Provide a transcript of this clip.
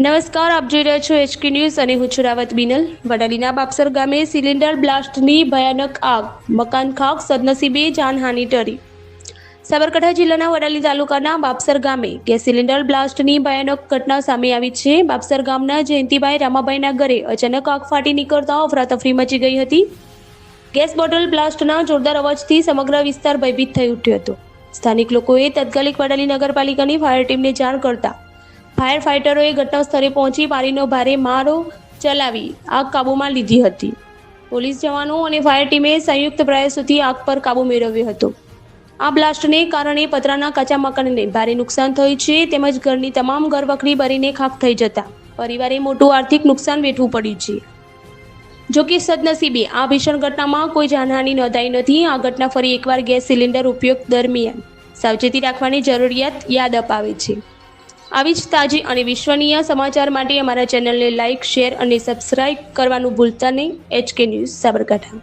નમસ્કાર, આપ જોઈ રહ્યા છો HK ન્યૂઝ અને હું છું રાવત બિનલ। વડાલીના બાપસર ગામે સિલિન્ડર બ્લાસ્ટની ભયાનક આગ, મકાન ખાક, સદનસીબે જાનહાનિ ટળી। સાબરકાંઠા જિલ્લાના વડાલી તાલુકાના બાપસર ગામે ગેસ સિલિન્ડર બ્લાસ્ટની ભયાનક ઘટના સામે આવી છે। બાપસર ગામના જયંતિભાઈ રામાભાઈના ઘરે અચાનક આગ ફાટી નીકળતા અફરાતફરી મચી ગઈ હતી। ગેસ બોટલ બ્લાસ્ટના જોરદાર અવાજથી સમગ્ર વિસ્તાર ભયભીત થઈ ઉઠ્યો હતો। સ્થાનિક લોકોએ તાત્કાલિક વડાલી નગરપાલિકાની ફાયર ટીમને જાણ કરતા ફાયર ફાઇટરોએ ઘટના સ્થળે પહોંચી પાણીનો ભારે મારો ચલાવી આગ કાબૂમાં લીધી હતી। પોલીસ જવાનો અને ફાયર ટીમે સંયુક્ત પ્રયાસોથી આગ પર કાબૂ મેળવ્યો હતો। આ બ્લાસ્ટને કારણે પતરાના કાચા મકાનને ભારે નુકસાન થયું છે, તેમજ ઘરની તમામ ઘરવખરી બળીને ખાખ થઈ જતા પરિવારે મોટું આર્થિક નુકસાન વેઠવું પડ્યું છે। જોકે સદનસીબે આ ભીષણ ઘટનામાં કોઈ જાનહાનિ નોંધાઈ નથી। આ ઘટના ફરી એકવાર ગેસ સિલિન્ડર ઉપયોગ દરમિયાન સાવચેતી રાખવાની જરૂરિયાત યાદ અપાવે છે। આવી જ તાજી અને વિશ્વનીય સમાચાર માટે અમારા ચેનલને લાઇક, શેર અને સબસ્ક્રાઇબ કરવાનું ભૂલતા નહીં। HK news Sabarkantha.